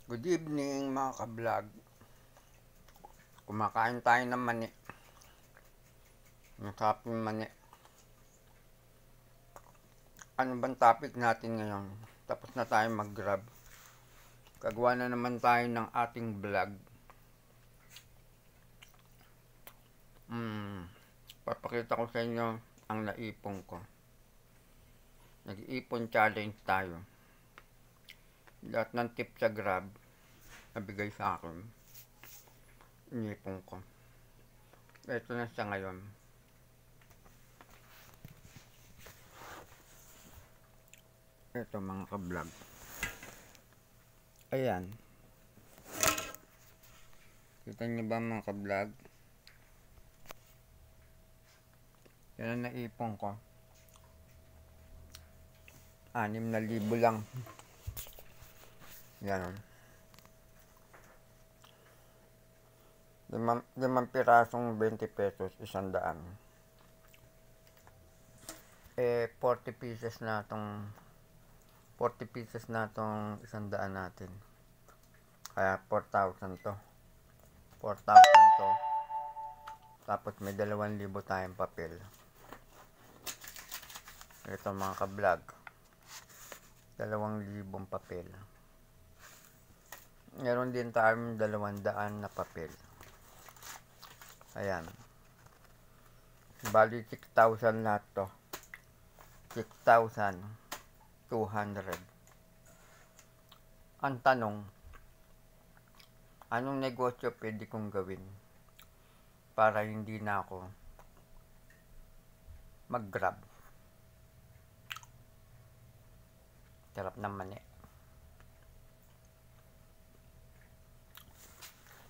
Good evening mga ka-vlog. Kumakain tayo ng mani. Masaraping mani. Ano bang topic natin ngayon? Tapos na tayo mag-grab. Gagawa na naman tayo ng ating vlog. Papakita ko sa inyo ang naipon ko. Nag-iipon challenge tayo. Lahat ng tip sa grab nabigay sa akin. Inipon ko. Ito na siya ngayon. Ito mga ka-vlog. Ayan. Kita niyo ba mga ka-vlog? Yan ang naipon ko. 6,000 lang. Yan. 5 pirasong 20 pesos, 100. 40 pieces na itong 100 natin. Kaya 4,000 to. 4,000 to. Tapos may 2,000 tayong papel. Ito mga ka-vlog. 2,000 papel. Meron din tayong 200 na papel. Ayan. Bali 6,000 lahat to. 6,200. Ang tanong, anong negosyo pwede kong gawin para hindi na ako mag-grab? Sarap ng mani.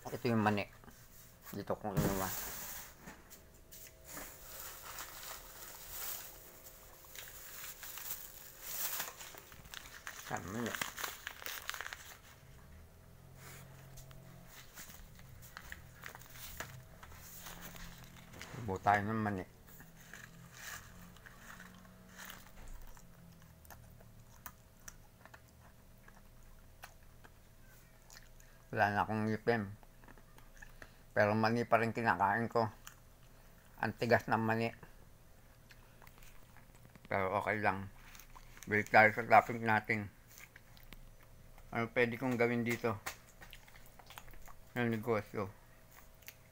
Ito yung mani. Dito kong inuwa. Mani. Ibo tayo ng mani. Wala na akong ngipin. Pero mani pa rin kinakain ko. Ang tigas ng mani. Pero okay lang. Balik tayo sa topic natin. Ano pwede kong gawin dito? Ng negosyo.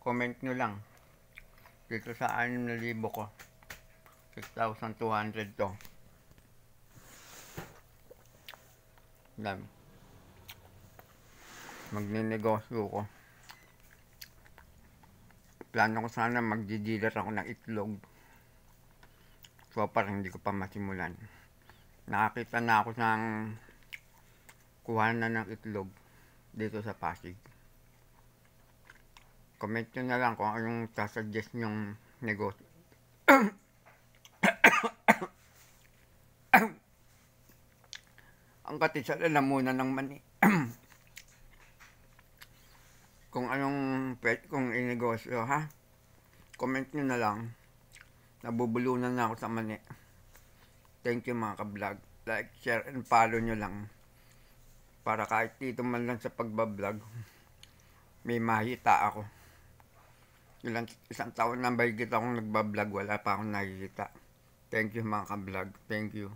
Comment nyo lang. Dito sa 6,000 ko. 6,200 to. Yan. Magne-negosyo ko. Plano ko sana magdi-dealer ako ng itlog. So parang hindi ko pa masimulan. Nakakita na ako ng kuhanan ng itlog dito sa Pasig. Comment nyo na lang kung anong sasuggest nyong negosyo. Ang katisal alam muna ng mani. Kung anong pwede kong inegosyo, ha? Comment nyo na lang. Nabubulunan na ako sa mani. Thank you mga ka-vlog. Like, share, and follow nyo lang. Para kahit dito man lang sa pagbablog, may mahita ako. Isang taon na mahigit akong nagbablog, wala pa akong nakikita. Thank you mga ka-vlog. Thank you.